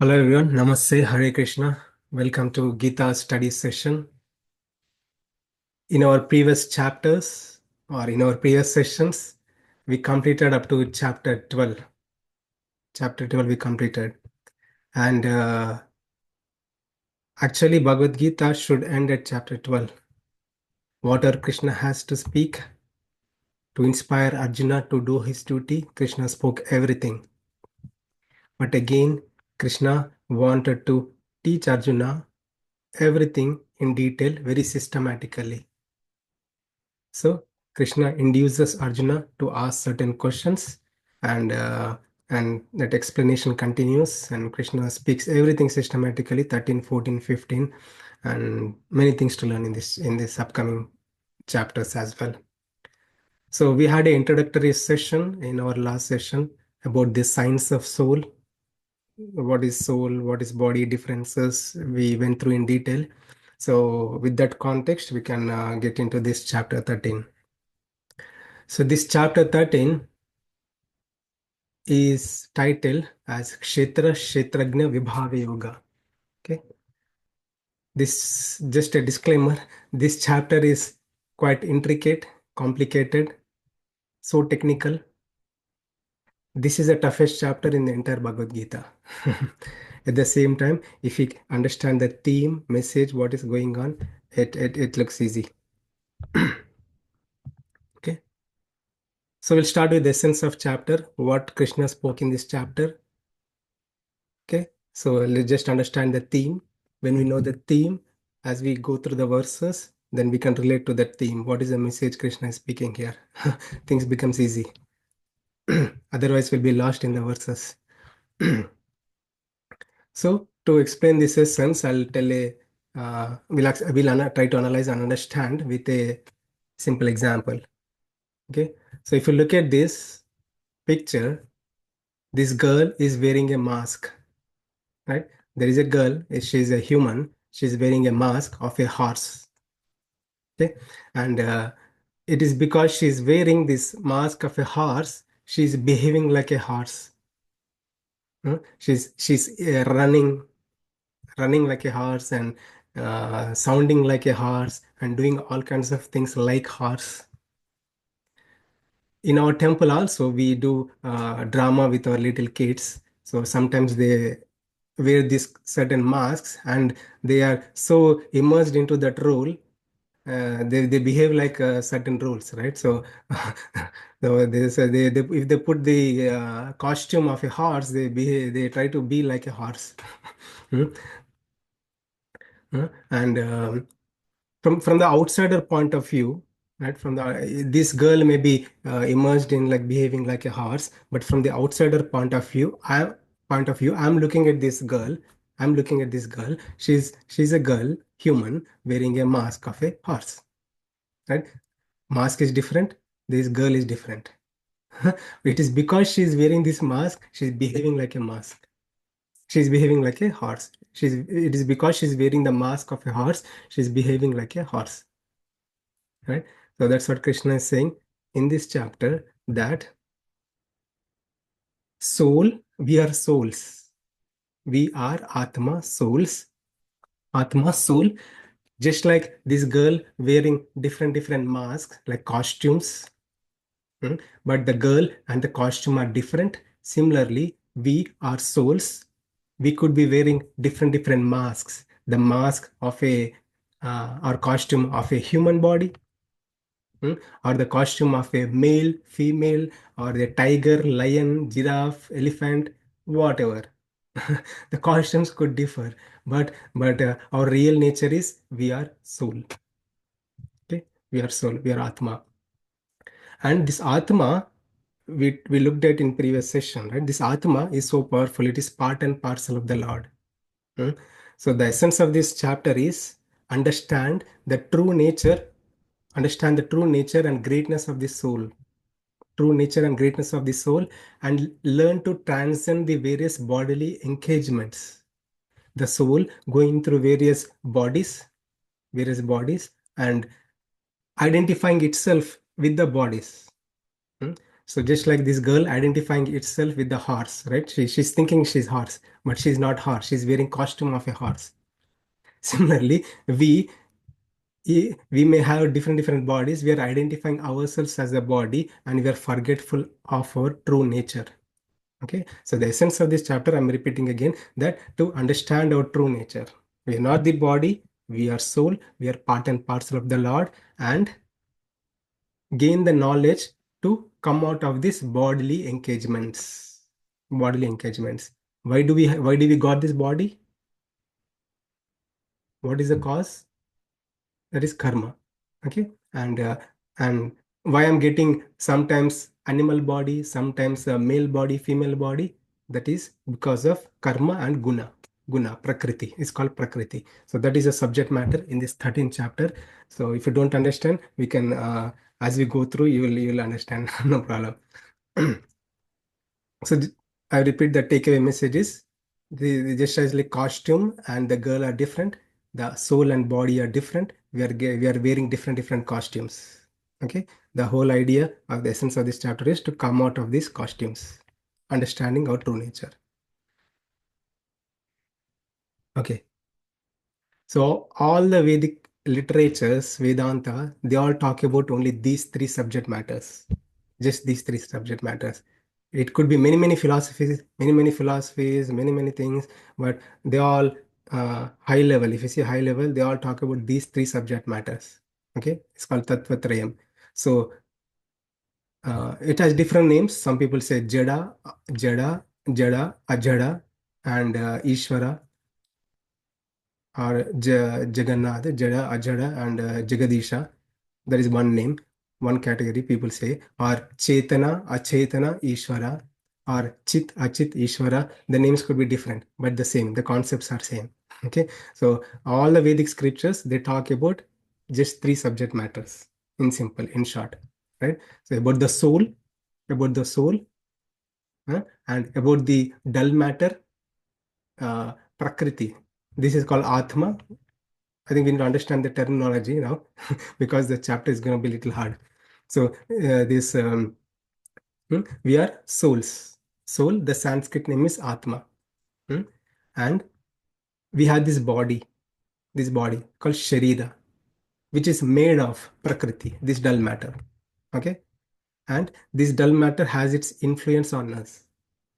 Hello everyone, Namaste, Hare Krishna. Welcome to Gita study session. In our previous chapters or in our previous sessions, we completed up to chapter 12. Chapter 12 we completed. And actually Bhagavad Gita should end at chapter 12. Whatever Krishna has to speak to inspire Arjuna to do his duty, Krishna spoke everything. But again, Krishna wanted to teach Arjuna everything in detail, very systematically. So Krishna induces Arjuna to ask certain questions, and that explanation continues. And Krishna speaks everything systematically, 13, 14, 15, and many things to learn in this upcoming chapters as well. So we had an introductory session in our last session about the science of soul. What is soul? What is body? Differences we went through in detail. So with that context, we can get into this chapter 13. So this chapter 13 is titled as Kshetra Kshetrajna Vibhava Yoga. Okay. This just a disclaimer. This chapter is quite intricate, complicated, so technical. This is the toughest chapter in the entire Bhagavad Gita. At the same time, if you understand the theme, message, what is going on, it looks easy. Okay. So we'll start with the essence of chapter, what Krishna spoke in this chapter. Okay, so let's just understand the theme. When we know the theme, as we go through the verses, then we can relate to that theme. What is the message Krishna is speaking here? Things becomes easy. Otherwise, we'll be lost in the verses. So to explain this essence, I'll tell we'll try to analyze and understand with a simple example. Okay, so if you look at this picture, this girl is wearing a mask, right? There is a girl, she's a human, she's wearing a mask of a horse. Okay, and it is because she's wearing this mask of a horse, she's behaving like a horse. She's running like a horse, and sounding like a horse, and doing all kinds of things like horse. In our temple also, we do drama with our little kids. So sometimes they wear these certain masks, and they are so immersed into that role. They behave like certain rules, right? So, so if they put the costume of a horse, they try to be like a horse. Hmm? And from the outsider point of view, right? From the this girl may be immersed in like behaving like a horse, but from the outsider point of view, I'm looking at this girl. I'm looking at this girl. She's a girl, human, wearing a mask of a horse, right? Mask is different. This girl is different. It is because she's wearing this mask, she's behaving like a mask. She's behaving like a horse. It is because she's wearing the mask of a horse, she's behaving like a horse. Right? So that's what Krishna is saying in this chapter, that soul, we are souls. We are Atma, souls. Atma, soul. Just like this girl wearing different masks, like costumes. But the girl and the costume are different. Similarly, we are souls. We could be wearing different masks. The mask of a or costume of a human body, or the costume of a male, female, or a tiger, lion, giraffe, elephant, whatever. The costumes could differ, but our real nature is we are soul. Okay, we are soul. We are Atma, and this Atma we looked at in previous session, right? This Atma is so powerful. It is part and parcel of the Lord. Hmm? So the essence of this chapter is understand the true nature, understand the true nature and greatness of the soul, true nature and greatness of the soul, and learn to transcend the engagements. The soul going through various bodies, and identifying itself with the bodies. Hmm? So just like this girl identifying itself with the horse, right? She's thinking she's horse, but she's not horse. She's wearing costume of a horse. Similarly, we may have different bodies. We are identifying ourselves as a body, and we are forgetful of our true nature. Okay, so the essence of this chapter, I'm repeating again, that to understand our true nature, we are not the body, we are soul, we are part and parcel of the Lord, and gain the knowledge to come out of these bodily engagements. Bodily engagements. Why do we got this body? What is the cause? That is karma. Okay, and why I'm getting sometimes animal body, sometimes a male body, female body, that is because of karma and guna, prakriti. It's called prakriti. So that is a subject matter in this 13th chapter. So if you don't understand, we can as we go through, you will understand. No problem. So I repeat the takeaway messages. The gesture is like costume and the girl are different. The soul and body are different. We are wearing different costumes. Okay. The whole idea of the essence of this chapter is to come out of these costumes, understanding our true nature. Okay. So all the Vedic literatures, Vedanta, they all talk about only these three subject matters. Just these three subject matters. It could be many philosophies, many things, but they all high level. If you see high level, they all talk about these three subject matters. Okay, it's called Tattvatrayam. So it has different names. Some people say Jada, Ajada, and Ishvara, or Jagannath, Jada, Ajada, and Jagadisha. There is one name, one category people say, or Chetana, Achetana, Ishvara, or Chit, Achit, Ishvara. The names could be different, but the same. The concepts are same. Okay, so all the Vedic scriptures they talk about just three subject matters in simple, in short, right? So about the soul, and about the dull matter, Prakriti. This is called Atma. I think we need to understand the terminology now because the chapter is going to be a little hard. So this we are souls. Soul, the Sanskrit name is Atma. Hmm? And we have this body called Sharira, which is made of Prakriti, this dull matter. Okay? And this dull matter has its influence on us.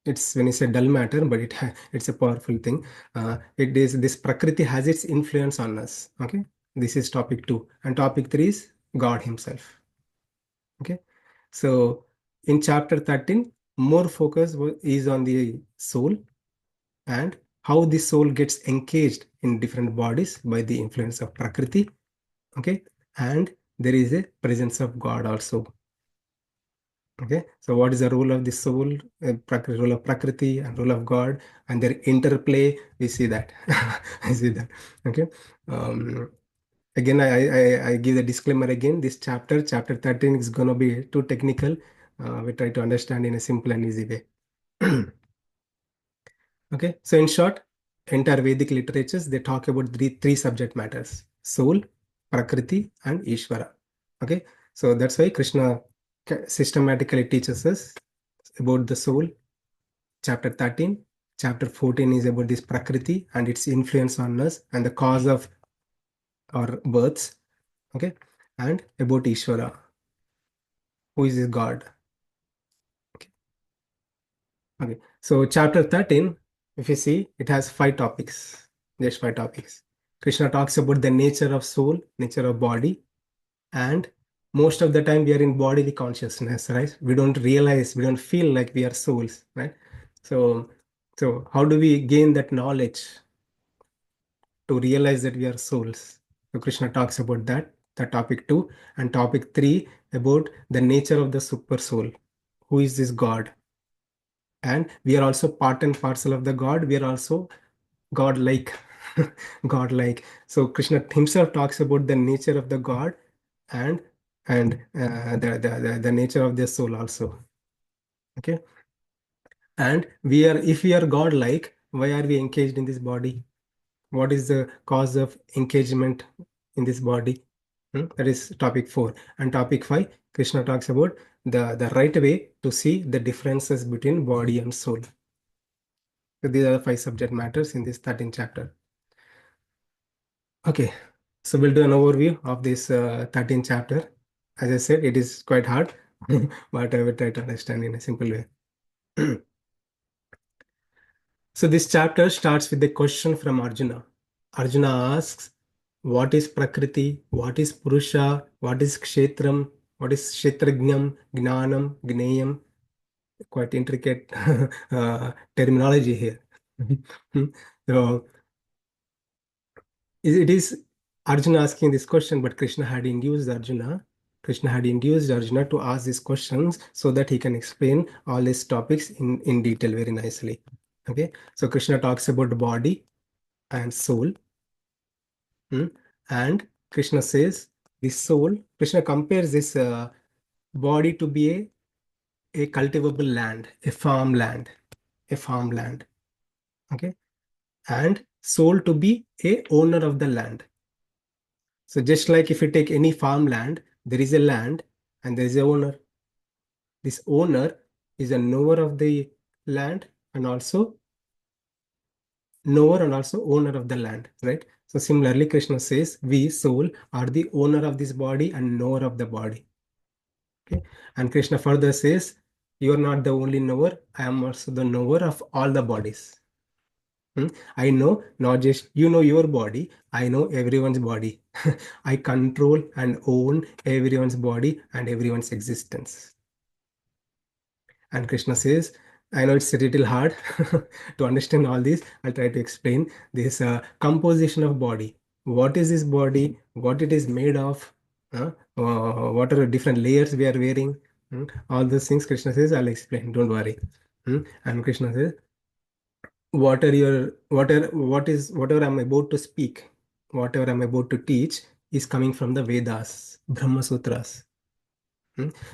It's when you say dull matter, but it's a powerful thing. It is this Prakriti has its influence on us. Okay? This is topic 2. And topic 3 is God Himself. Okay? So in chapter 13, more focus is on the soul and how the soul gets engaged in different bodies by the influence of Prakriti. Okay, and there is a presence of God also. Okay, so what is the role of the soul, role of Prakriti, and role of God, and their interplay? We see that. I see that. Okay. Again, I give the disclaimer again. This chapter 13, is gonna be too technical. We try to understand in a simple and easy way. Okay, so in short, entire Vedic literatures they talk about three subject matters: soul, Prakriti, and Ishvara. Okay, so that's why Krishna systematically teaches us about the soul. Chapter 13, chapter 14 is about this Prakriti and its influence on us and the cause of our births. Okay, and about Ishvara, who is this God. Okay, okay. So chapter 13, if you see, it has 5 topics, just 5 topics. Krishna talks about the nature of soul, nature of body, and most of the time we are in bodily consciousness, right? We don't realize, we don't feel like we are souls, right? So, so how do we gain that knowledge to realize that we are souls? So Krishna talks about that, the topic 2, and topic 3 about the nature of the super soul. Who is this God? And we are also part and parcel of the God. We are also God-like. God-like. So Krishna himself talks about the nature of the God and the nature of their soul also. Okay. And we are, if we are God-like, why are we engaged in this body? What is the cause of engagement in this body? That is topic 4. And topic 5, Krishna talks about the right way to see the differences between body and soul. So these are the 5 subject matters in this 13th chapter. Okay, so we'll do an overview of this 13th chapter. As I said, it is quite hard, but I will try to understand in a simple way. So this chapter starts with a question from Arjuna. Arjuna asks, what is Prakriti? What is Purusha? What is Kshetram? What is Kshetrajnam, Gnanam, Gneyam? Quite intricate terminology here. So it is Arjuna asking this question, but Krishna had induced Arjuna. Krishna had induced Arjuna to ask these questions so that he can explain all these topics in detail very nicely. Okay, so Krishna talks about body and soul. And Krishna says this soul, Krishna compares this body to be a cultivable land, a farmland, a farmland. Okay, and soul to be a owner of the land. So just like if you take any farmland, there is a land and there is a owner. This owner is a knower of the land and also knower and also owner of the land, right? So similarly, Krishna says, we soul are the owner of this body and knower of the body. Okay, and Krishna further says, you are not the only knower, I am also the knower of all the bodies. I know not just you know your body, I know everyone's body. I control and own everyone's body and everyone's existence. And Krishna says, I know it's a little hard to understand all this. I'll try to explain this composition of body. What is this body? What it is made of? What are the different layers we are wearing? All those things Krishna says, I'll explain. Don't worry. And Krishna says, whatever I'm about to speak, whatever I'm about to teach is coming from the Vedas, Brahma Sutras.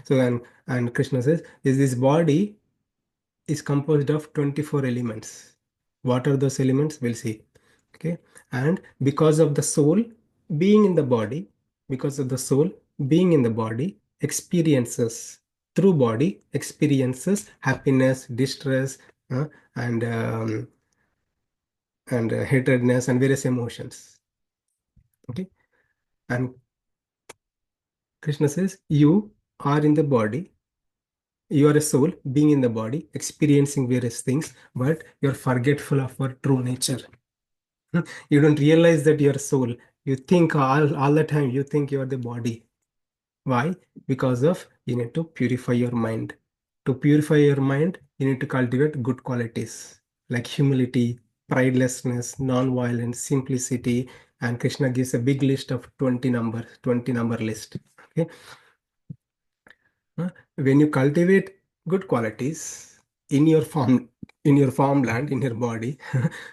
So and Krishna says, is this body is composed of 24 elements. What are those elements? We'll see. Okay. And because of the soul being in the body, because of the soul being in the body, experiences through body, experiences happiness, distress, uh, and um, and hatredness and various emotions. Okay. And Krishna says, you are in the body, you are a soul being in the body, experiencing various things, but you're forgetful of your true nature. You don't realize that you're soul. You think all the time, you think you're the body. Why? Because of you need to purify your mind. To purify your mind, you need to cultivate good qualities like humility, pridelessness, non-violence, simplicity, and Krishna gives a big list of 20 number list. Okay. When you cultivate good qualities in your farmland, in your body,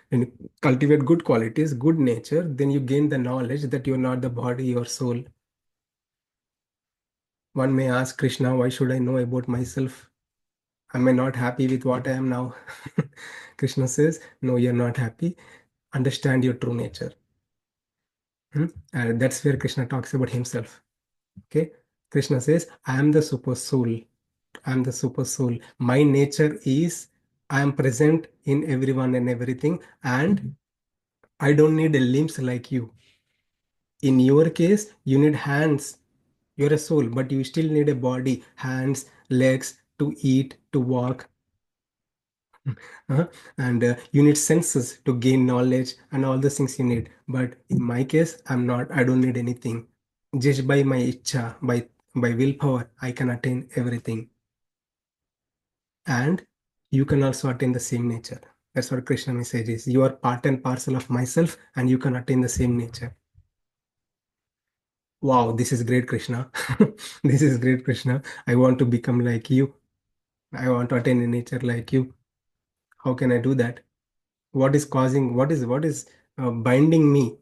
when you cultivate good qualities, good nature, then you gain the knowledge that you're not the body, your soul. One may ask Krishna, why should I know about myself? Am I not happy with what I am now? Krishna says, no, you're not happy. Understand your true nature. And that's where Krishna talks about himself. Okay. Krishna says, I am the super soul. I am the super soul. My nature is I am present in everyone and everything, and I don't need limbs like you. In your case, you need hands. You're a soul, but you still need a body, hands, legs to eat, to walk, and you need senses to gain knowledge and all the things you need. But in my case, I don't need anything. Just by my icha, by willpower, I can attain everything. And you can also attain the same nature. That's what Krishna message is. You are part and parcel of myself, and you can attain the same nature. Wow, this is great, Krishna. This is great, Krishna. I want to become like you. I want to attain a nature like you. How can I do that? What is binding me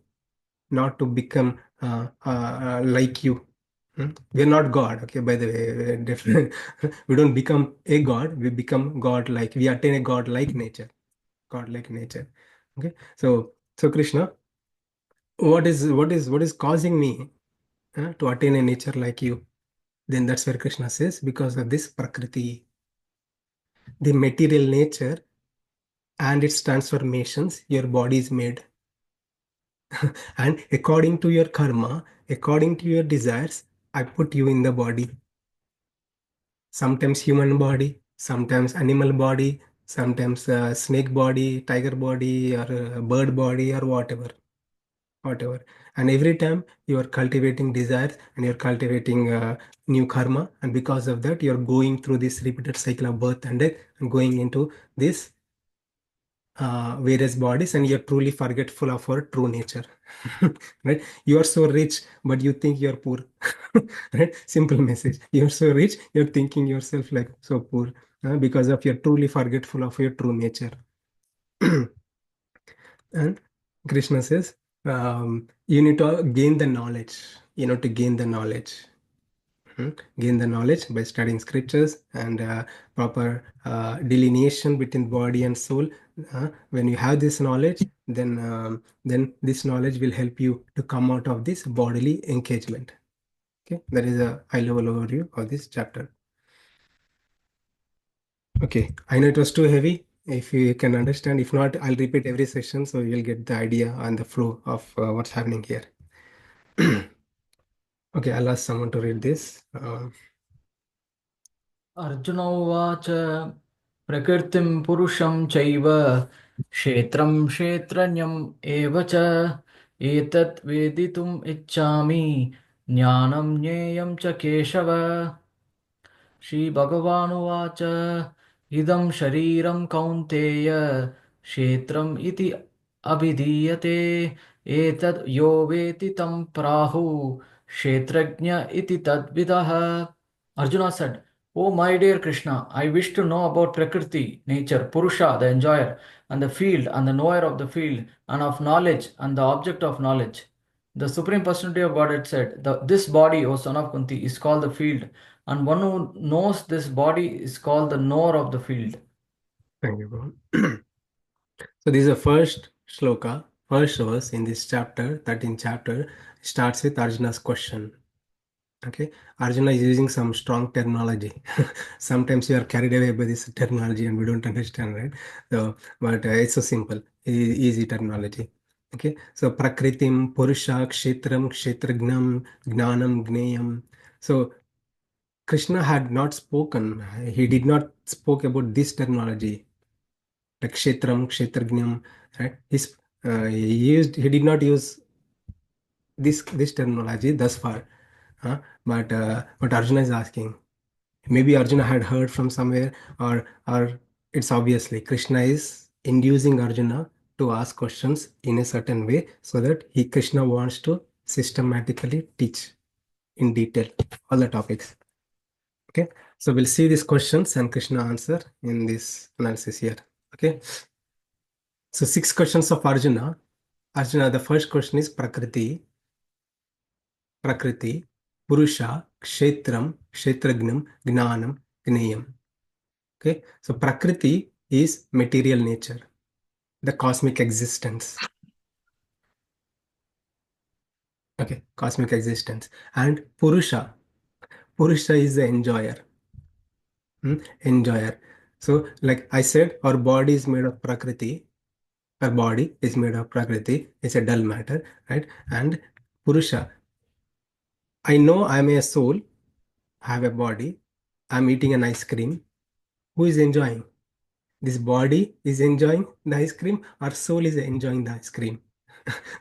not to become like you? We are not God, okay, by the way. Different. We don't become a God, we become God like. We attain a God like nature. God-like nature. Okay. So Krishna, what is causing me to attain a nature like you? Then that's where Krishna says, because of this Prakriti, the material nature and its transformations, your body is made. And according to your karma, according to your desires, I put you in the body. Sometimes human body, sometimes animal body, sometimes snake body, tiger body, or bird body, or whatever. And every time you are cultivating desires and you're cultivating new karma, and because of that, you're going through this repeated cycle of birth and death and going into this various bodies, and you're truly forgetful of our true nature. Right? You are so rich, but you think you're poor. Right? Simple message. You're so rich, you're thinking yourself like so poor because of you're truly forgetful of your true nature. And Krishna says, you need to gain the knowledge. You know, to gain the knowledge. Gain the knowledge by studying scriptures and proper delineation between body and soul. When you have this knowledge, then this knowledge will help you to come out of this bodily engagement. Okay, that is a high-level overview of this chapter. Okay, I know it was too heavy. If you can understand, if not, I'll repeat every session so you'll get the idea and the flow of what's happening here. Okay, I'll ask someone to read this. Arjun उवाच प्रकृतिं पुरुषं चैव क्षेत्रं क्षेत्रज्ञम् एव च एतत् वेदितुम् इच्छामि ज्ञानं ज्ञेयं च केशव श्रीभगवानुवाच इदं शरीरं कौन्तेय क्षेत्रम् इति अभिधीयते एतद् यो वेति तं प्राहुः क्षेत्रज्ञ इति तद्विदः Arjuna said, "O my dear Krishna, I wish to know about Prakriti, nature, Purusha, the enjoyer, and the field, and the knower of the field, and of knowledge, and the object of knowledge." The Supreme Personality of Godhead said, "This body, O son of Kunti, is called the field, and one who knows this body is called the knower of the field." Thank you, bro. So this is the first shloka, first verse in this chapter, 13th chapter, starts with Arjuna's question. Okay, Arjuna is using some strong terminology. Sometimes we are carried away by this terminology and we don't understand, right? So, but it's so simple, easy terminology. Okay, so Prakritim, Purusha, Kshetram, Kshetragnam, Gnanam, Gneyam. So Krishna had not spoken, he did not spoke about this terminology, like Kshetram, Kshetragnam, right? He did not use this terminology thus far. But Arjuna is asking. Maybe Arjuna had heard from somewhere, or it's obviously Krishna is inducing Arjuna to ask questions in a certain way so that Krishna wants to systematically teach in detail all the topics. Okay, so we'll see these questions and Krishna answer in this analysis here. Okay, so 6 questions of Arjuna. Arjuna, the first question is Prakriti, Purusha, Kshetram, Kshetragnam, Gnanam, Gneyam. Okay, so Prakriti is material nature, the cosmic existence. Okay, cosmic existence. And Purusha is the enjoyer. Enjoyer. So, like I said, our body is made of Prakriti. Our body is made of Prakriti. It's a dull matter, right? And Purusha, I know I'm a soul, I have a body, I'm eating an ice cream. Who is enjoying? This body is enjoying the ice cream, or soul is enjoying the ice cream.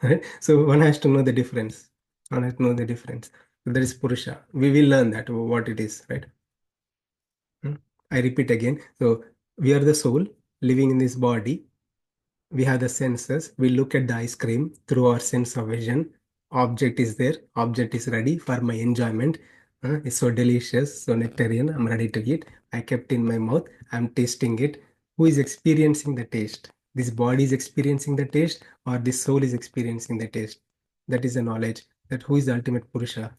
Right? So one has to know the difference. One has to know the difference. That is Purusha. We will learn that what it is, right? I repeat again. So we are the soul living in this body. We have the senses. We look at the ice cream through our sense of vision. Object is there. Object is ready for my enjoyment. It's so delicious, so nectarian. I'm ready to eat. I kept in my mouth. I'm tasting it. Who is experiencing the taste? This body is experiencing the taste, or this soul is experiencing the taste? That is the knowledge. That who is the ultimate Purusha.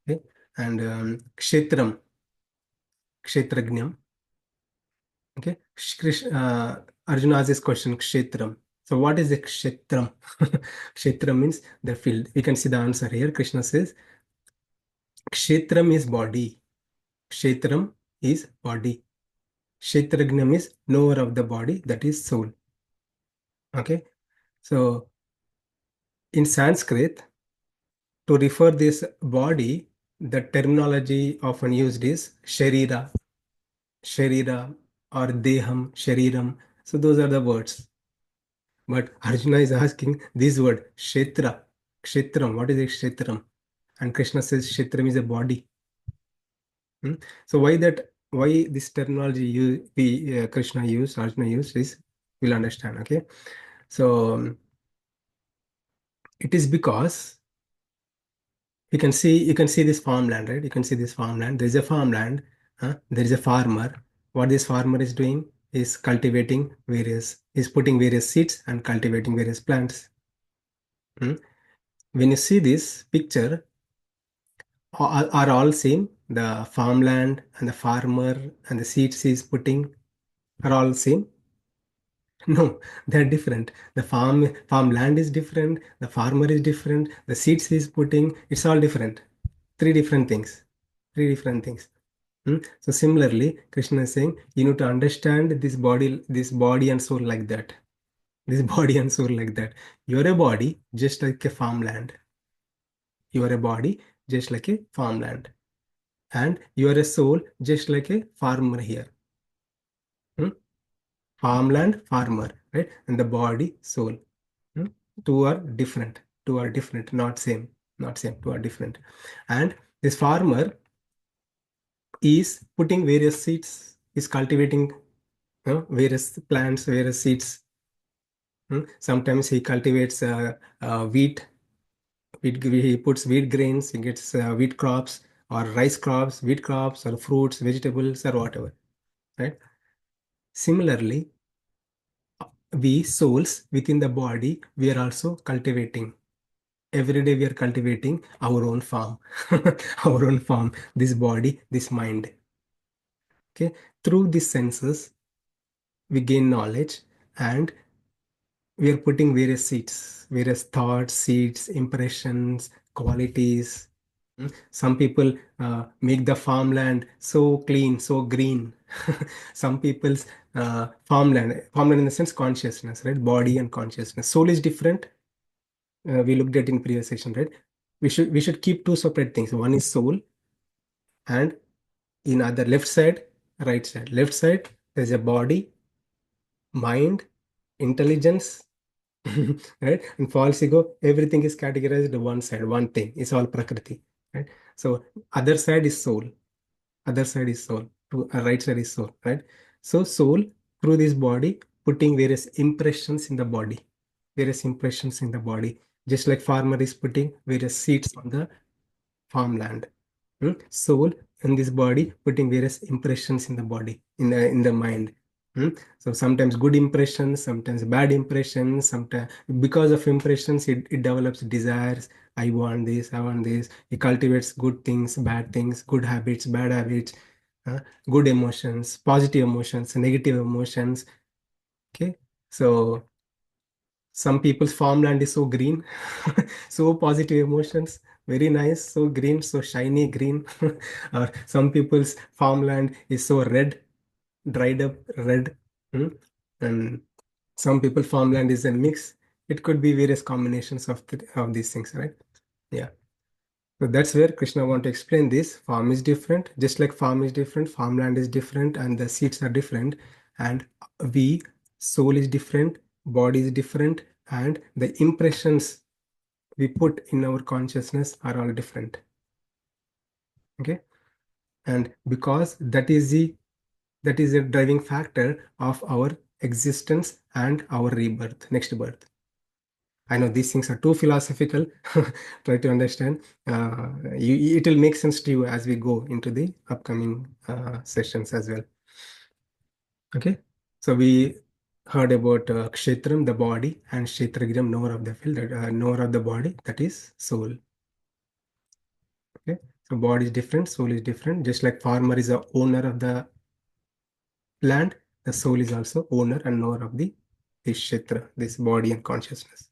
Okay? And Kshetram, Kshetrajnam. Okay. Arjuna asks this question, Kshetram. So what is the Kshetram? Kshetram means the field. We can see the answer here. Krishna says, Kshetram is body. Kshetram is body. Kshetragnam is knower of the body, that is soul. Okay. So in Sanskrit, to refer this body, the terminology often used is Sharira, Sharira or Deham, Shariram. So those are the words. But Arjuna is asking this word, Kshetra, Kshetram. What is a Kshetram? And Krishna says Kshetram is a body. Hmm? So why that? Why this terminology Krishna used, Arjuna used is we'll understand. Okay. So it is because you can see this farmland, right? You can see this farmland. There is a farmland. There is a farmer. What this farmer is doing is cultivating is putting various seeds and cultivating various plants. Hmm? When you see this picture, are all same. The farmland and the farmer and the seeds he is putting are all same. No, they're different. The farmland is different. The farmer is different. The seeds he is putting, it's all different. Three different things. Three different things. So similarly, Krishna is saying you need to understand this body and soul like that. This body and soul like that. You're a body just like a farmland. You are a body just like a farmland. And you are a soul just like a farmer here. Hmm? Farmland, farmer, right? And the body, soul. Hmm? Two are different. Two are different, not same. Not same. Two are different. And this farmer is putting various seeds, is cultivating various plants, various seeds. Sometimes he cultivates wheat. He puts wheat grains. He gets wheat crops or rice crops, wheat crops or fruits, vegetables or whatever. Right. Similarly, we souls within the body, we are also cultivating. Every day we are cultivating our own farm, our own farm. This body, this mind. Okay. Through these senses, we gain knowledge and we are putting various seeds, various thoughts, seeds, impressions, qualities. Some people make the farmland so clean, so green. Some people's farmland in the sense consciousness, right? Body and consciousness. Soul is different. We looked at in previous section, right? We should keep two separate things. One is soul, and in other left side, right side. Left side, there's a body, mind, intelligence, right? And false ego, everything is categorized to one side, one thing. It's all prakriti, right? So other side is soul. Other side is soul. Right side is soul, right? So soul through this body putting various impressions in the body, various impressions in the body. Just like farmer is putting various seeds on the farmland. Soul in this body putting various impressions in the body, in the mind. So sometimes good impressions, sometimes bad impressions, sometimes because of impressions it develops desires. I want this, I want this. It cultivates good things, bad things, good habits, bad habits, good emotions, positive emotions, negative emotions. Okay. So some people's farmland is so green, so positive emotions, very nice, so green, so shiny green. Or some people's farmland is so red, dried up red. Hmm? And some people farmland is a mix. It could be various combinations of these things, right? Yeah. So that's where Krishna want to explain this. Farm is different, just like farm is different, farmland is different, and the seeds are different. And we, soul is different, body is different, and the impressions we put in our consciousness are all different. Okay. And because that is a driving factor of our existence and our rebirth, next birth. I know these things are too philosophical. Try to understand. It will make sense to you as we go into the upcoming sessions as well. Okay. So we heard about Kshetram, the body, and Kshetragram, knower of the field, knower of the body, that is soul. Okay. So body is different, soul is different. Just like farmer is the owner of the land, the soul is also owner and knower of this Kshetra, this body and consciousness.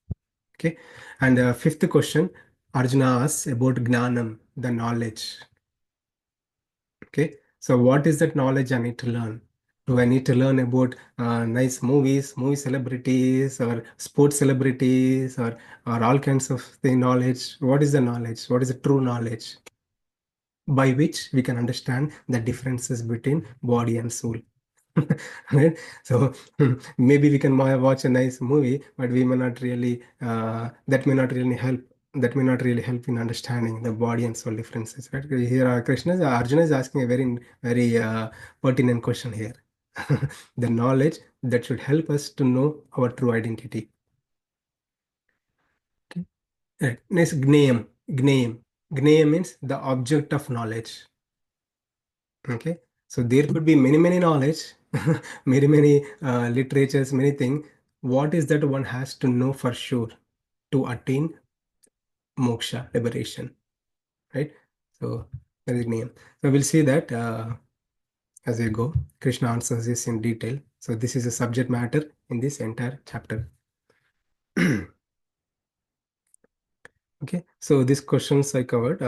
Okay. And fifth question, Arjuna asks about Gnanam. the knowledge. Okay, so what is that knowledge I need to learn? Do I need to learn about nice movies, movie celebrities, or sports celebrities, or all kinds of the knowledge? What is the knowledge? What is the true knowledge by which we can understand the differences between body and soul? Right? So maybe we can watch a nice movie, but we may not really that may not really help. That may not really help in understanding the body and soul differences. Right? Here, Arjuna is asking a very pertinent question here. The knowledge that should help us to know our true identity. Okay. Right. Next, gnayam. Gnayam. Gnayam means the object of knowledge. Okay, so there could be many knowledge, many literatures, many things. What is that one has to know for sure to attain moksha, liberation, right? So that is name. So we'll see that as we go. Krishna answers this in detail. So this is a subject matter in this entire chapter. Okay, so these questions I covered.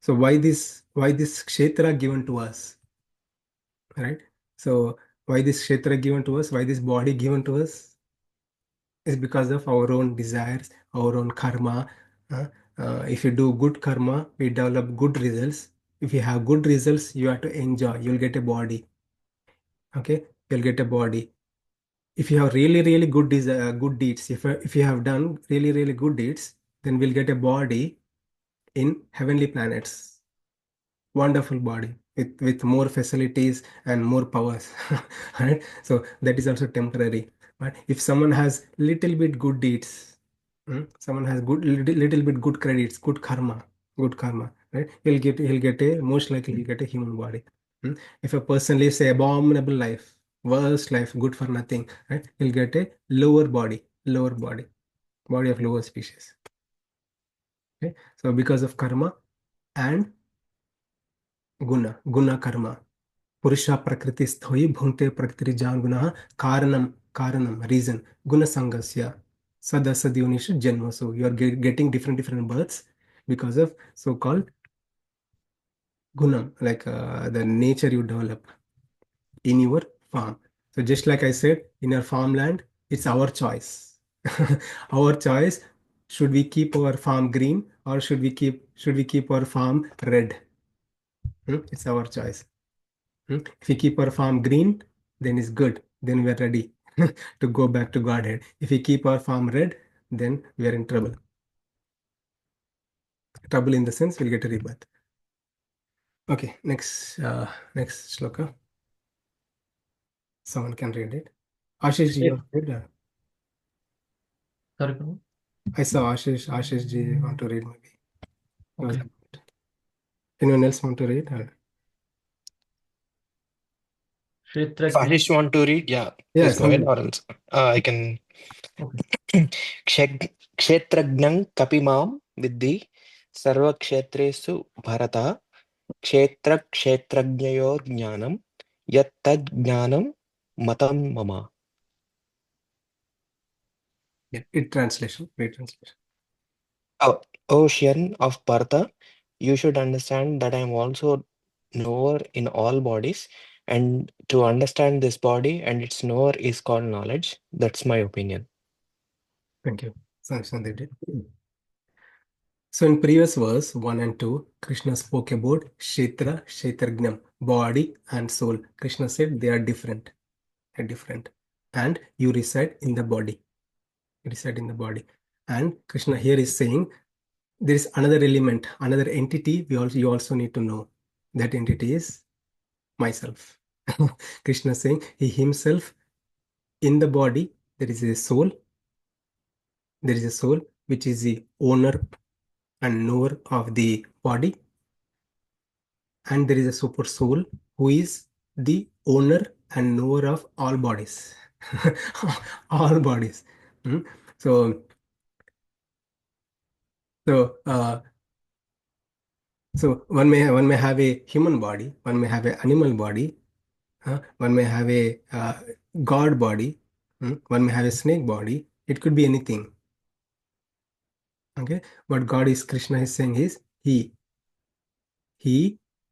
So why this kshetra given to us? Right? So why this kshetra given to us? Why this body given to us? Is because of our own desires, our own karma. uh, if you do good karma, we develop good results. If you have good results, you have to enjoy. You'll get a body. Okay, you'll get a body. If you have really good good deeds, if you have done really good deeds, then we'll get a body in heavenly planets. Wonderful body with more facilities and more powers. Right? So that is also temporary. But if someone has little bit good deeds, someone has little bit good credits, good karma, right? He'll get a most likely he'll get a human body. If a person lives a abominable life, worst life, good for nothing, right? He'll get a lower body of lower species. Okay, so because of karma and guna karma. Purusha prakriti sthoi bhunte prakriti janguna karanam reason guna sangasya sadasadyonishu janma. So you are getting different births because of so-called gunam, like the nature you develop in your farm. So just like I said, in your farmland, it's our choice. Our choice. Should we keep our farm green or should we keep our farm red? It's our choice. If we keep our farm green, then it's good. Then we are ready to go back to Godhead. If we keep our farm red, then we are in trouble. Trouble in the sense we'll get a rebirth. Okay, next shloka. Someone can read it. Ashish ji, you Yes. want to read? Sorry, Prabhu. I saw Ashish ji want to read maybe. He was Okay. unmuted. Anyone else want to read? If Kshetrajna. Ashish want to read, yeah, Yeah, please go ahead, somebody. or else I can. Okay. Kshetrajnang kapimam vidhi sarvakshetresu bharata kshetrayor jnanam yattad jnanam matam mama. Yeah, it translation. Read translation. Oh, ocean of Partha, you should understand that I am also knower in all bodies, and to understand this body and its knower is called knowledge. That's my opinion. Thank you. Sandeep did. So in previous verse 1 and 2, Krishna spoke about Kshetragnam, body and soul. Krishna said they are different. They're different. And you reside in the body. You reside in the body. And Krishna here is saying there is another element, another entity you also need to know. That entity is myself. Krishna is saying he himself in the body, there is a soul. There is a soul which is the owner and knower of the body, and there is a super soul who is the owner and knower of all bodies. All bodies. Mm. So so so one may have a human body, one may have an animal body, one may have a god body, one may have a snake body. It could be anything. Okay, what God is Krishna is saying is He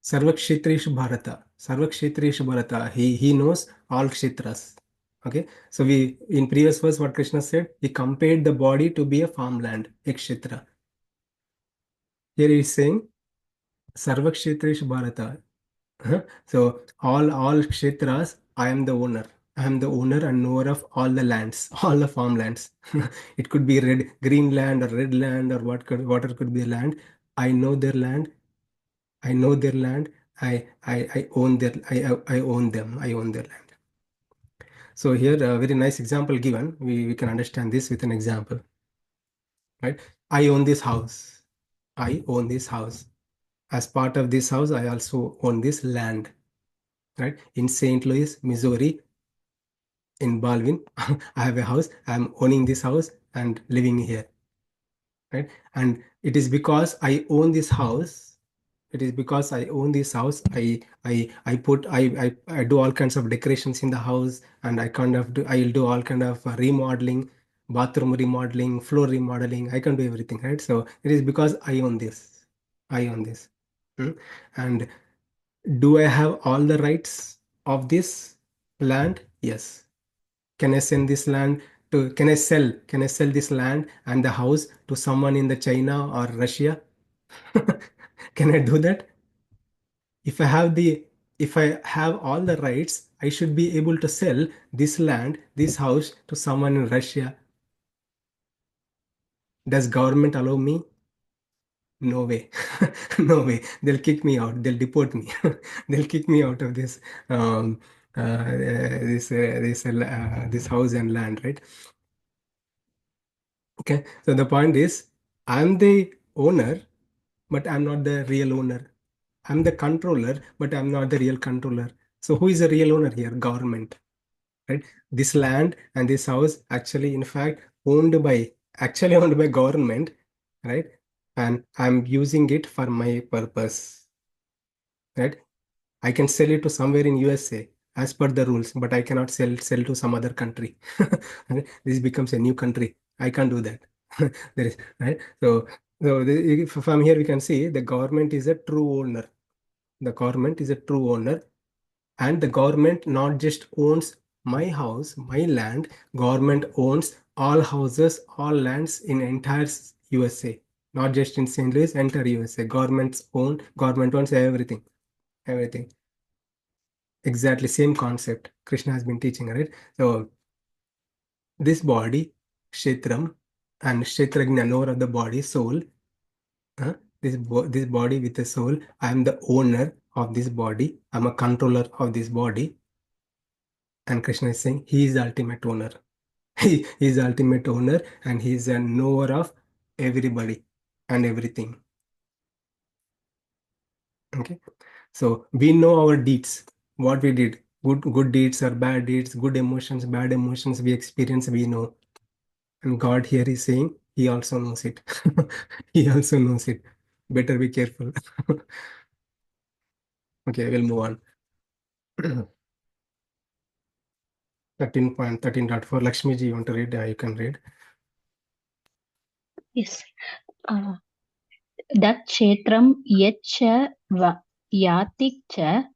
Sarvakshetreshu Bharata. Sarvakshetreshu Bharata. He knows all kshetras. Okay, so we in previous verse what Krishna said, he compared the body to be a farmland, a kshetra. Here he is saying Sarvakshetreshu Bharata. So all kshetras, I am the owner. I am the owner and knower of all the lands, all the farmlands. It could be green land or red land or whatever could be land. I know their land. I know their land. I own their I own them. I own their land. So here a very nice example given. We can understand this with an example. Right? I own this house. I own this house. As part of this house, I also own this land. Right? In St. Louis, Missouri, in Baldwin, I have a house. I'm owning this house and living here. Right? And it is because I own this house. It is because I own this house. I do all kinds of decorations in the house, and I'll do all kind of remodeling, bathroom remodeling, floor remodeling. I can do everything, right? So it is because I own this. I own this. Hmm? And do I have all the rights of this land? Yes. Can I send this land to, can I sell this land and the house to someone in the China or Russia? Can I do that? If I have all the rights, I should be able to sell this land, this house to someone in Russia. Does government allow me? No way. No way. They'll kick me out. They'll deport me. They'll kick me out of this this house and land, right? Okay. So the point is, I'm the owner, but I'm not the real owner. I'm the controller, but I'm not the real controller. So who is the real owner here? Government, right? This land and this house actually, in fact, actually owned by government, right? And I'm using it for my purpose, right? I can sell it to somewhere in USA as per the rules, but I cannot sell to some other country. This becomes a new country. I can't do that. There is, right? From here we can see the government is a true owner. The government is a true owner, and the government not just owns my house, my land. Government owns all houses, all lands in entire USA, not just in St. Louis, entire USA. Government owns everything, everything. Exactly same concept Krishna has been teaching, right? So this body, Kshetram, and Kshetrajna, knower of the body, soul. This body with the soul, I am the owner of this body. I'm a controller of this body. And Krishna is saying he is the ultimate owner. He is the ultimate owner, and he is a knower of everybody and everything. Okay. So we know our deeds, what we did. Good deeds or bad deeds, good emotions, bad emotions we experience, we know. And God here is saying he also knows it. He also knows it. Better be careful. Okay, we'll move on. 13.13.4. Lakshmi ji, you want to read? You can read. Yes. That kshetram yach yatik cha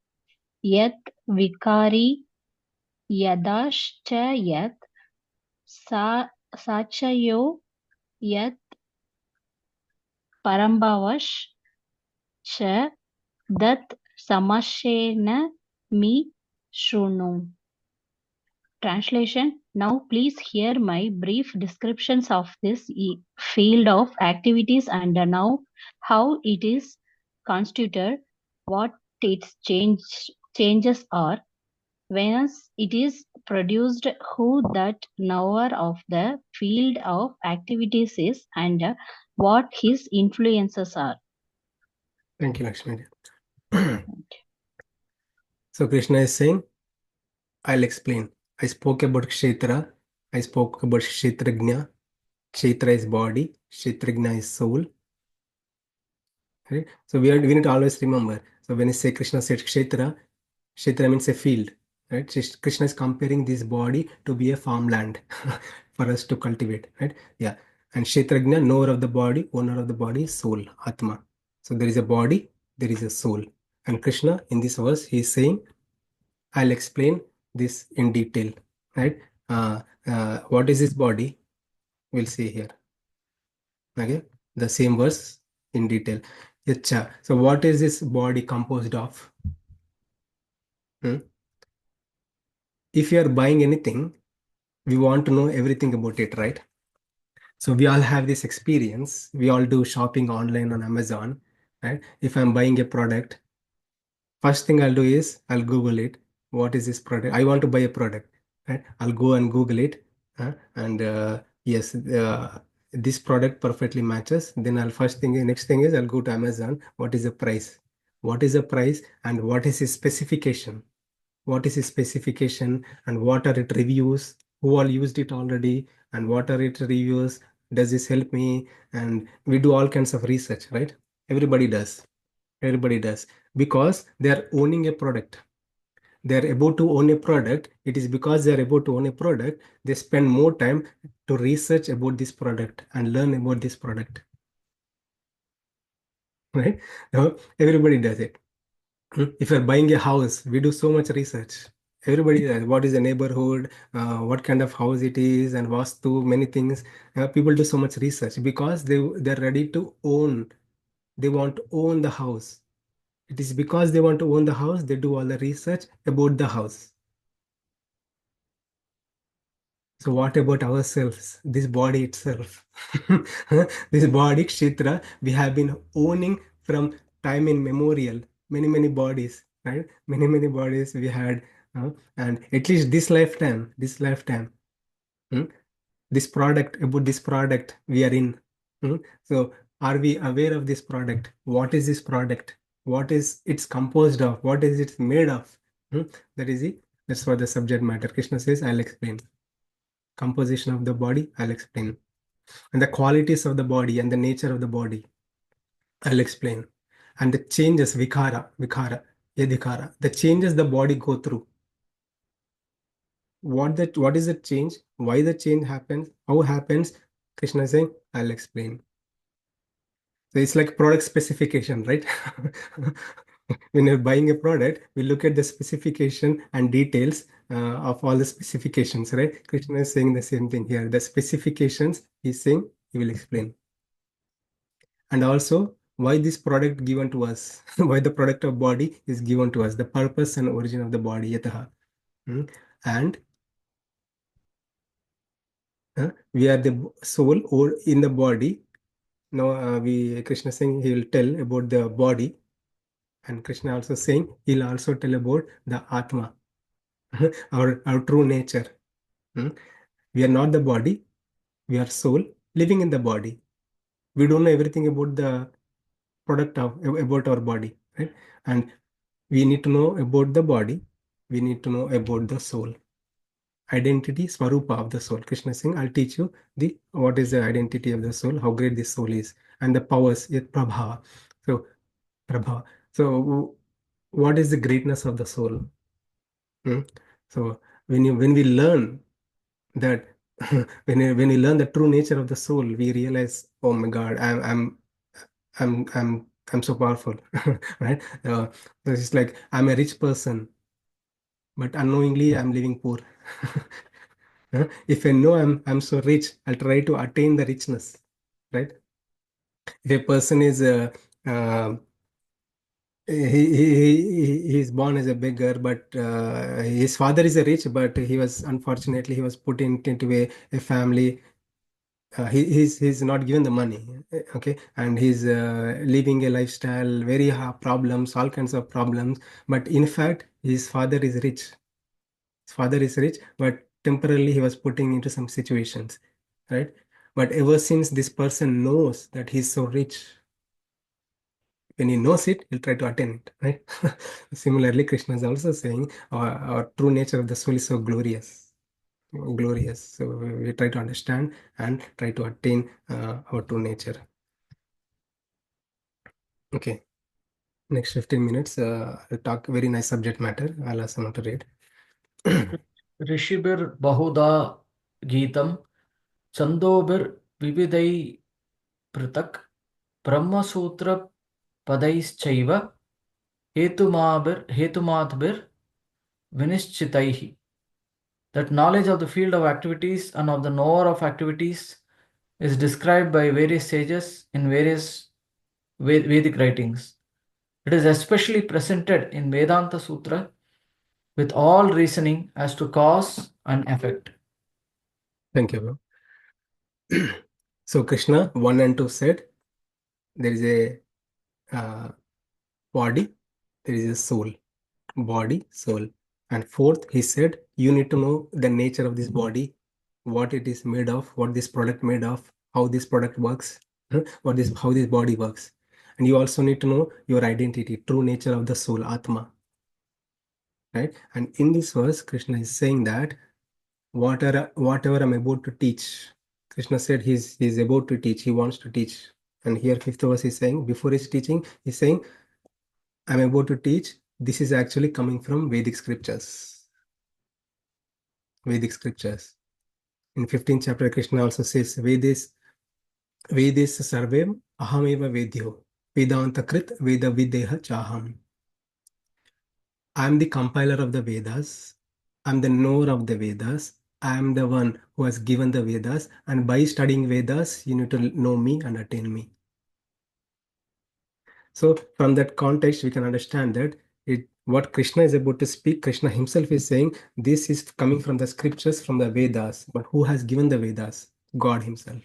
yat vikari yadascha yat sachayo yat parambavash cha dat samashena mi shrunu. Translation. Now please hear my brief descriptions of this field of activities and now how it is constituted, what its changes are, whence it is produced, who that knower of the field of activities is, and what his influences are. Thank you, Lakshmi. So Krishna is saying, I'll explain. I spoke about Kshetra. I spoke about Kshetrajna. Kshetra is body. Kshetrajna is soul. Right? So we need to always remember. So when you say Krishna said Kshetra, Kshetra means a field. Right? Krishna is comparing this body to be a farmland for us to cultivate. Right? Yeah. And Kshetrajna, knower of the body, owner of the body, soul, Atma. So there is a body, there is a soul. And Krishna, in this verse, he is saying, I'll explain this in detail, right? What is this body? We'll see here. Okay, the same verse in detail. Yacha. So what is this body composed of? If you are buying anything, we want to know everything about it, right? So we all have this experience. We all do shopping online on Amazon, right? If I'm buying a product, first thing I'll do is I'll Google it. What is this product? I want to buy a product, right? I'll go and Google it, and yes, this product perfectly matches. Then next thing is I'll go to Amazon. What is the price? What is the price and what is its specification? What is its specification and what are its reviews? Who all used it already and what are its reviews? Does this help me? And we do all kinds of research, right? Everybody does. Everybody does because they are owning a product. They are about to own a product. It is because they are about to own a product. They spend more time to research about this product and learn about this product. Right? Now, everybody does it. If you're buying a house, we do so much research. Everybody does. What is the neighborhood? What kind of house it is, and vastu, many things. People do so much research because they're ready to own. They want to own the house. It is because they want to own the house, they do all the research about the house. So what about ourselves? This body itself. This body, Kshetra, we have been owning from time immemorial. Many bodies, right? Many bodies we had. And at least this lifetime, hmm, about this product we are in. So are we aware of this product? What is this product? What is it's composed of? What is it made of? That is it. That's what the subject matter. Krishna says, I'll explain. Composition of the body, I'll explain. And the qualities of the body and the nature of the body, I'll explain. And the changes, vikara, yadikara, the changes the body go through. What is the change? Why the change happens? How happens? Krishna is saying, I'll explain. So it's like product specification, right? When you're buying a product, we look at the specification and details of all the specifications, right? Krishna is saying the same thing here. The specifications, he's saying, he will explain. And also, why this product given to us, why the product of body is given to us, the purpose and origin of the body, yataha. And we are the soul or in the body. Now, Krishna saying he will tell about the body. And Krishna also saying he'll also tell about the Atma, our true nature. We are not the body, we are soul living in the body. We don't know everything about the product of about our body, right? And we need to know about the body, we need to know about the soul. Identity, Swarupa of the soul. Krishna is saying, I'll teach you what is the identity of the soul, how great this soul is, and the powers, yet Prabha. So Prabha. So what is the greatness of the soul? So when we learn that when you learn the true nature of the soul, we realize, oh my God, I'm so powerful, right? It's like I'm a rich person, but unknowingly I'm living poor. If I know I'm so rich, I'll try to attain the richness, right? If a person is he's born as a beggar, but his father is a rich, but unfortunately he was put into a family. He's not given the money, okay, and he's living a lifestyle, very hard problems, all kinds of problems. But in fact, his father is rich. His father is rich, but temporarily he was putting into some situations, right? But ever since this person knows that he's so rich, when he knows it, he'll try to attain it, right? Similarly, Krishna is also saying our true nature of the soul is so glorious, glorious. So we try to understand and try to attain our true nature. Okay, next 15 minutes, I'll talk very nice subject matter. I'll ask someone to read. ऋषिभिर् बहुधा गीतं छन्दोभिर् विविधै पृथक् ब्रह्मसूत्रपदैश्चैव हेतुमाद्भिर् विनिश्चितैः. That knowledge of the field of activities and of the knower of activities is described by various sages in various Vedic writings. It is especially presented in Vedanta Sutra with all reasoning as to cause and effect. Thank you, bro. So Krishna 1 and 2 said there is a body, there is a soul, body, soul. And fourth, he said you need to know the nature of this body, what it is made of, what this product made of, how this product works, how this body works. And you also need to know your identity, true nature of the soul, Atma. Right? And in this verse, Krishna is saying that whatever I'm about to teach, Krishna said he's about to teach, he wants to teach. And here fifth verse is saying, before his teaching, he's saying, I'm about to teach. This is actually coming from Vedic scriptures. Vedic scriptures. In 15th chapter, Krishna also says, Vedes sarvem ahameva vedyo, Vedanta krit veda videha chaham. I'm the compiler of the Vedas. I'm the knower of the Vedas. I'm the one who has given the Vedas. And by studying Vedas, you need to know me and attain me. So from that context, we can understand that what Krishna is about to speak, Krishna himself is saying, this is coming from the scriptures, from the Vedas. But who has given the Vedas? God himself.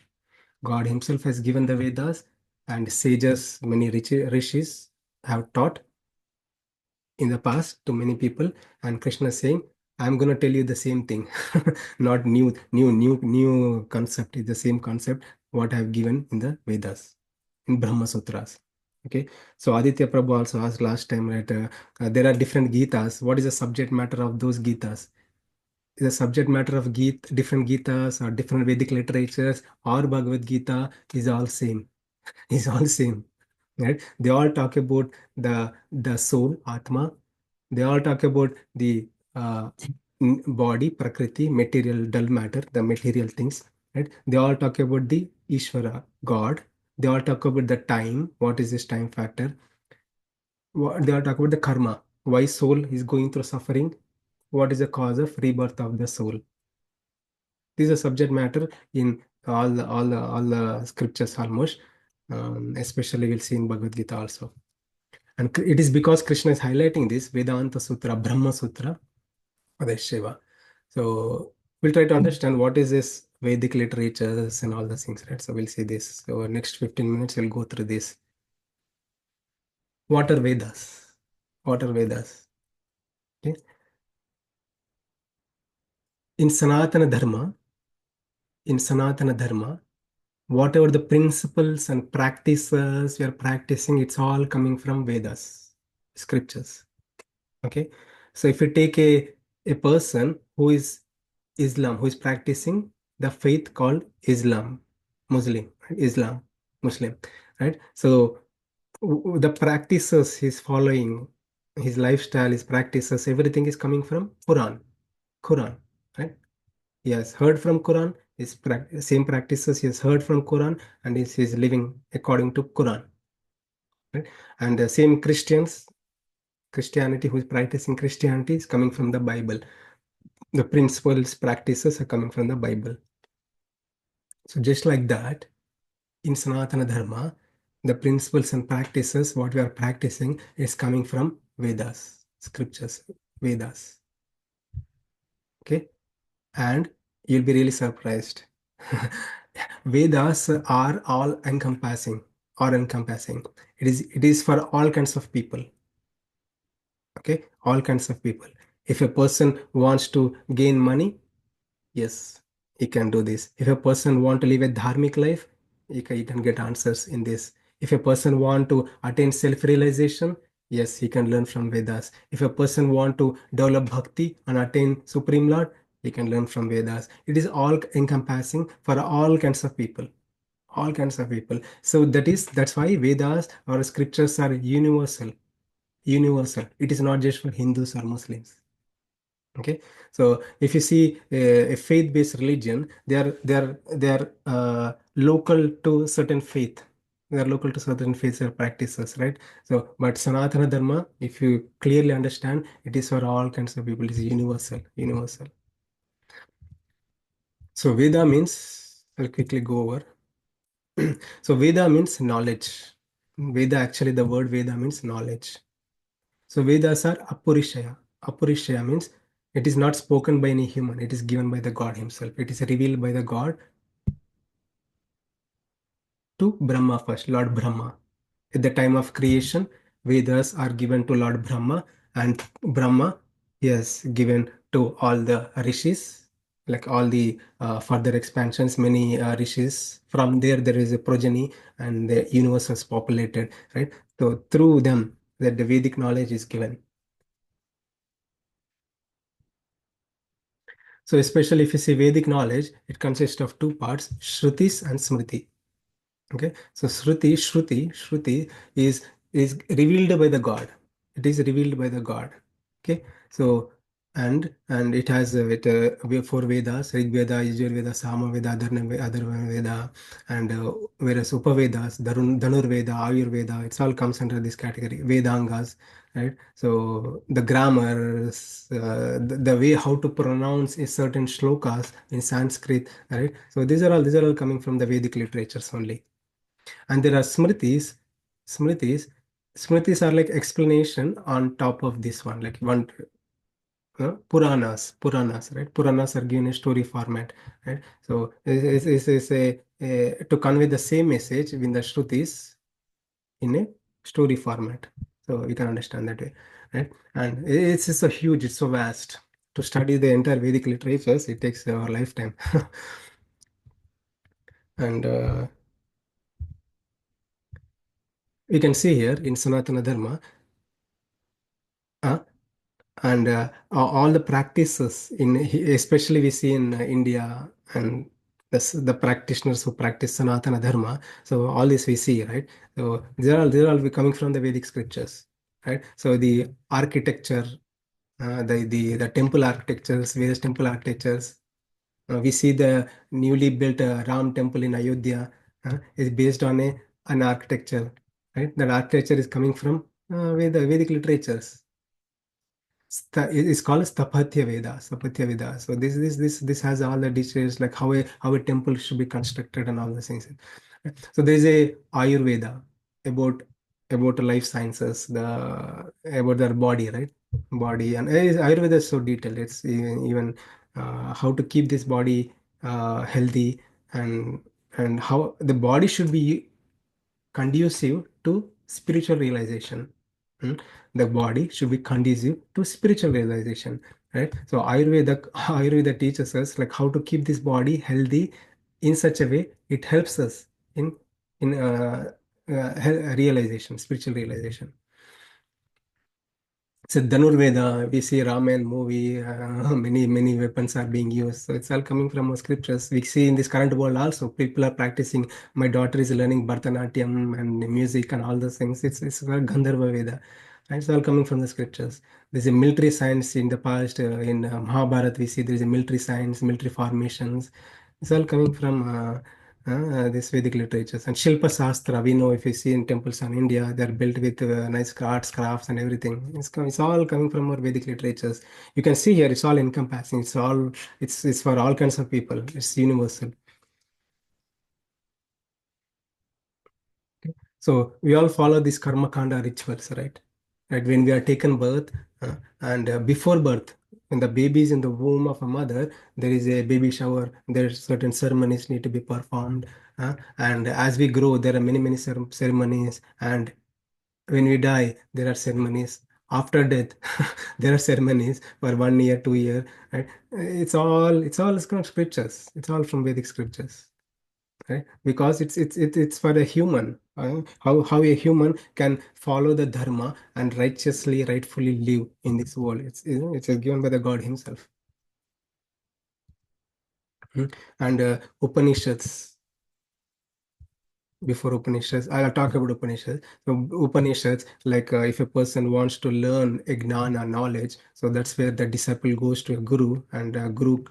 God himself has given the Vedas, and sages, many rishis have taught in the past to many people. And Krishna is saying, I'm going to tell you the same thing, not new concept. It's the same concept what I have given in the Vedas, in Brahma Sutras. Okay, so Aditya Prabhu also asked last time that there are different Gitas. What is the subject matter of those Gitas? Is the subject matter of different Gitas or different Vedic literatures or Bhagavad Gita is all same. Is all same, right? They all talk about the soul, Atma. They all talk about the body, Prakriti, material, dull matter, the material things, right? They all talk about the Ishvara, God. They all talk about the time. What is this time factor? They all talk about the karma. Why soul is going through suffering? What is the cause of rebirth of the soul? This is a subject matter in all the scriptures almost. Especially we'll see in Bhagavad Gita also. And it is because Krishna is highlighting this Vedanta Sutra, Brahma Sutra, or Shiva. So we'll try to understand what is this Vedic literatures and all the things, right? So we'll see this. So next 15 minutes, we'll go through this. What are Vedas? What are Vedas? Okay. In Sanatana Dharma, whatever the principles and practices we are practicing, it's all coming from Vedas, scriptures. Okay. So if you take a person who is Islam, who is practicing the faith called Islam, Muslim, right? So the practices he's following, his lifestyle, his practices, everything is coming from Quran, right? He has heard from Quran, his same practices he has heard from Quran, and he's living according to Quran, right? And the same Christianity, who is practicing Christianity, is coming from the Bible. The principles, practices are coming from the Bible. So just like that, in Sanatana Dharma, the principles and practices, what we are practicing, is coming from Vedas, scriptures, Vedas. Okay? And you'll be really surprised. Vedas are all encompassing. It is for all kinds of people. Okay? All kinds of people. If a person wants to gain money, yes, he can do this. If a person want to live a dharmic life, he can get answers in this. If a person want to attain self-realization, yes, he can learn from Vedas. If a person want to develop bhakti and attain Supreme Lord, he can learn from Vedas. It is all encompassing for all kinds of people. All kinds of people. So that's why Vedas or scriptures are universal. Universal. It is not just for Hindus or Muslims. Okay, so if you see a faith-based religion, they are local to certain faith. They are local to certain faiths or practices, right? So, but Sanatana Dharma, if you clearly understand, it is for all kinds of people. It is universal, universal. So Veda means, I'll quickly go over. So Veda means knowledge. Veda, actually the word Veda means knowledge. So Vedas are Apurishaya. Apurishaya means it is not spoken by any human. It is given by the God himself. It is revealed by the God to Brahma first, Lord Brahma. At the time of creation, Vedas are given to Lord Brahma, and Brahma is given to all the rishis, like all the further expansions, many rishis. From there, there is a progeny, and the universe was populated, right? So through them, that the Vedic knowledge is given. So especially if you see Vedic knowledge, it consists of two parts, Shrutis and Smriti. Okay, so Shruti is revealed by the God. It is revealed by the God. Okay, so and it has four Vedas: Rig Veda, Yajur Veda, Sama Veda, Atharva Veda, and whereas Upavedas, Dhanur Veda, Ayurveda, it all comes under this category, Vedangas, right? So the grammars, the way how to pronounce a certain shlokas in Sanskrit, right? So these are all coming from the Vedic literatures only. And there are smritis smritis are like explanation on top of this one, like one puranas, right? Puranas are given in story format, right? So is a to convey the same message in the shrutis in a story format, so you can understand that way, right? And it's so huge, it's so vast. To study the entire Vedic literatures, it takes our lifetime. And we can see here in Sanatana Dharma, and all the practices especially we see in India, and the practitioners who practice Sanatana Dharma. So all this we see, right? So they're all coming from the Vedic scriptures, right? So the architecture, the temple architectures, various temple architectures. We see the newly built Ram temple in Ayodhya is based on an architecture, right? That architecture is coming from Vedic literatures. It's called Sthapatya Veda. Sthapatya Veda. So this has all the details, like how a temple should be constructed and all those things. So there is a Ayurveda about life sciences, about their body, right? Body, and Ayurveda is so detailed. It's even how to keep this body healthy, and how the body should be conducive to spiritual realization. The body should be conducive to spiritual realization, right? So Ayurveda teaches us like how to keep this body healthy in such a way it helps us in realization, spiritual realization. So Dhanurveda, we see Ramayana movie, many weapons are being used. So it's all coming from our scriptures. We see in this current world also, people are practicing. My daughter is learning Bharatanatyam and music and all those things. It's Gandharva Veda. And it's all coming from the scriptures. There's a military science in the past. In Mahabharata, we see there's a military science, military formations. It's all coming from this Vedic literatures. And Shilpa Shastra, we know, if you see in temples in India, they're built with nice arts, crafts, and everything. It's all coming from our Vedic literatures. You can see here, it's all encompassing. It's for all kinds of people. It's universal. So we all follow these karma kanda rituals, right? Right, when we are taken birth, and before birth, when the baby is in the womb of a mother, there is a baby shower. There are certain ceremonies need to be performed, and as we grow, there are many ceremonies. And when we die, there are ceremonies. After death, there are ceremonies for 1 year, 2 year. Right? It's all from scriptures. It's all from Vedic scriptures, right? Because it's for a human, how a human can follow the dharma and rightfully live in this world. It's given by the God himself. And Upanishads, before Upanishads, I'll talk about Upanishads. So Upanishads, like if a person wants to learn a gnana knowledge, so that's where the disciple goes to a guru, and guru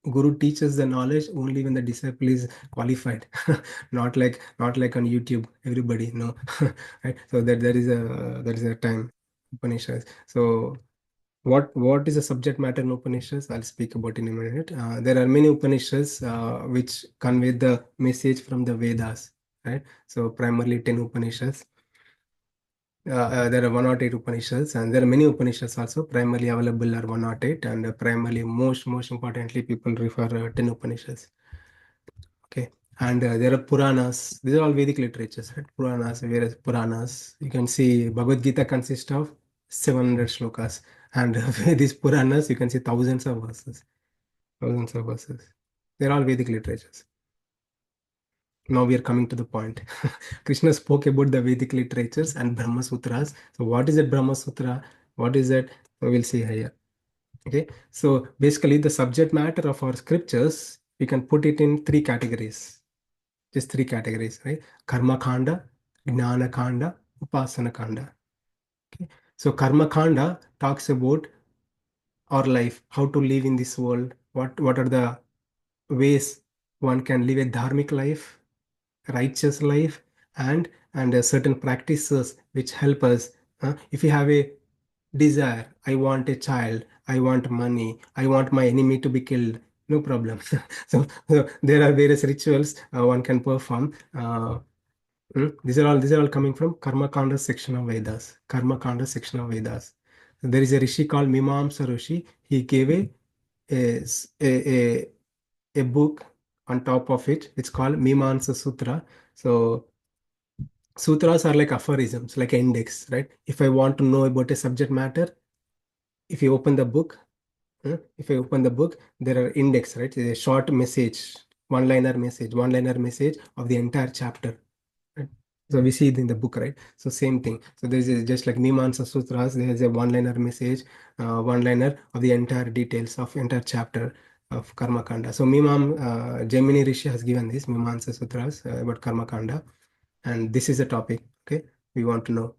Guru teaches the knowledge only when the disciple is qualified, not like on YouTube, everybody, no. Right? So that there is a time Upanishads. So what is the subject matter in Upanishads? I'll speak about in a minute. There are many Upanishads which convey the message from the Vedas, right? So primarily 10 Upanishads. There are 108 Upanishads, and there are many Upanishads also. Primarily available are 108, and primarily most importantly, people refer 10 Upanishads. Okay, and there are Puranas. These are all Vedic literatures, right? Puranas, various Puranas. You can see Bhagavad Gita consists of 700 shlokas, and these Puranas you can see thousands of verses. They're all Vedic literatures. Now we are coming to the point. Krishna spoke about the Vedic literatures and Brahma Sutras. So what is that Brahma Sutra? What is that? So we'll see here. Okay. So basically the subject matter of our scriptures, we can put it in three categories. Just three categories, right? Karma Khanda, Gnana Khanda, Upasana Khanda. Okay. So Karma Khanda talks about our life, how to live in this world, what are the ways one can live a dharmic life, righteous life, and certain practices which help us. If you have a desire, I want a child, I want money, I want my enemy to be killed, no problem. So there are various rituals one can perform. These are all coming from Karma Kanda section of Vedas. Karma Kanda section of Vedas. There is a rishi called Mimamsa Rishi. He gave a, a, a book on top of it. It's called Mimamsa Sutra. So sutras are like aphorisms, like an index, right? If I want to know about a subject matter, if you open the book, there are index, right? A short message, one-liner message of the entire chapter. Right? So we see it in the book, right? So same thing. So there's just like Mimamsa Sutras, there's a one-liner message, one-liner of the entire details of entire chapter of Karma Kanda. So Jaimini Rishi has given this Mimamsa Sutras about Karma Kanda, and this is a topic. Okay, we want to know.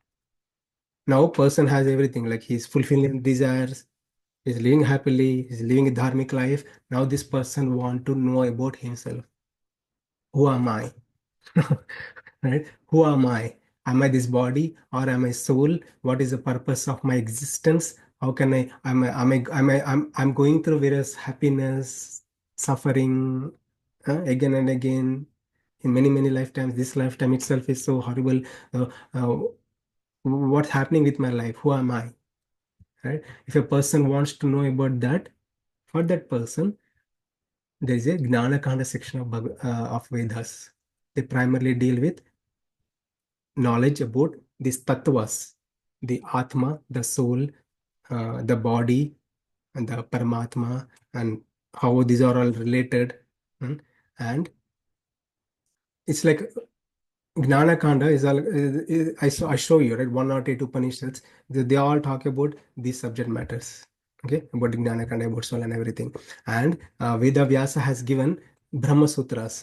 Now, person has everything, like he's fulfilling desires, he's living happily, he's living a dharmic life. Now, this person want to know about himself. Who am I? Right? Who am I? Am I this body or am I soul? What is the purpose of my existence? How can I'm going through various happiness, suffering, again and again in many lifetimes. This lifetime itself is so horrible. Uh, what's happening with my life? Who am I? Right? If a person wants to know about that, for that person, there is a Gnana Kanda section of Vedas. They primarily deal with knowledge about these tattvas, the Atma, the soul, the body, and the Paramatma, and how these are all related. And it's like Gnana Kanda is all, I show you, right? 108 Upanishads, they all talk about these subject matters. Okay, about Gnana Kanda, about soul and everything. And Veda Vyasa has given Brahma Sutras.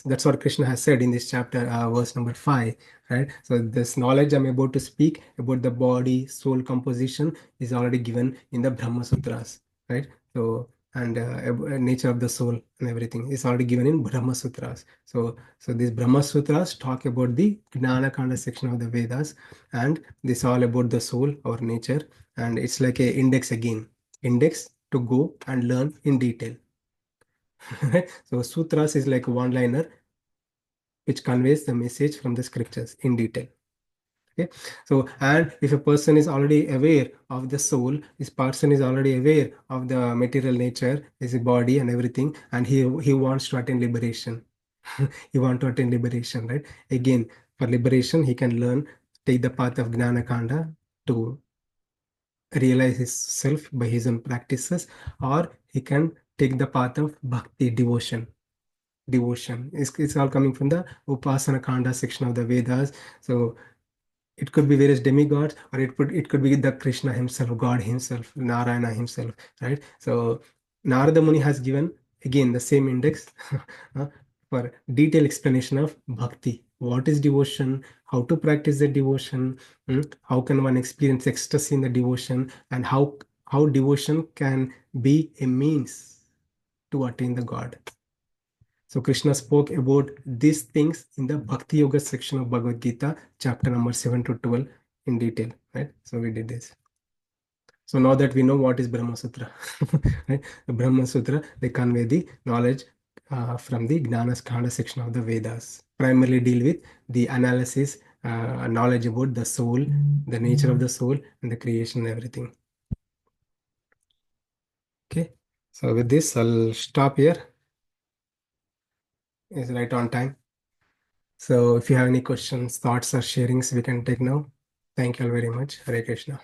That's what Krishna has said in this chapter, verse number 5, right? So this knowledge I'm about to speak about the body, soul composition is already given in the Brahma Sutras, right? So, and nature of the soul and everything is already given in Brahma Sutras. So these Brahma Sutras talk about the Gnana Kanda section of the Vedas, and this all about the soul or nature, and it's like a index again, index to go and learn in detail. So sutras is like one liner which conveys the message from the scriptures in detail. Okay, so and if a person is already aware of the soul, this person is already aware of the material nature, his body and everything, and he wants to attain liberation. He want to attain liberation, right? Again, for liberation, he can learn, take the path of Gnana Kanda to realize his self by his own practices, or he can take the path of bhakti, devotion. It's all coming from the Upasana Kanda section of the Vedas. So it could be various demigods, or it could be the Krishna himself, God himself, Narayana himself, right? So Narada Muni has given again the same index for detailed explanation of bhakti. What is devotion? How to practice the devotion? How can one experience ecstasy in the devotion? And how devotion can be a means to attain the God. So Krishna spoke about these things in the Bhakti Yoga section of Bhagavad Gita, chapter number 7 to 12 in detail, right? So we did this. So now that we know what is Brahma Sutra, right? The Brahma Sutra, they convey the knowledge from the Gnana Skanda section of the Vedas. Primarily deal with the analysis, knowledge about the soul, the nature of the soul, and the creation and everything. Okay. So with this, I'll stop here. It's right on time. So if you have any questions, thoughts, or sharings, we can take now. Thank you all very much. Hare Krishna.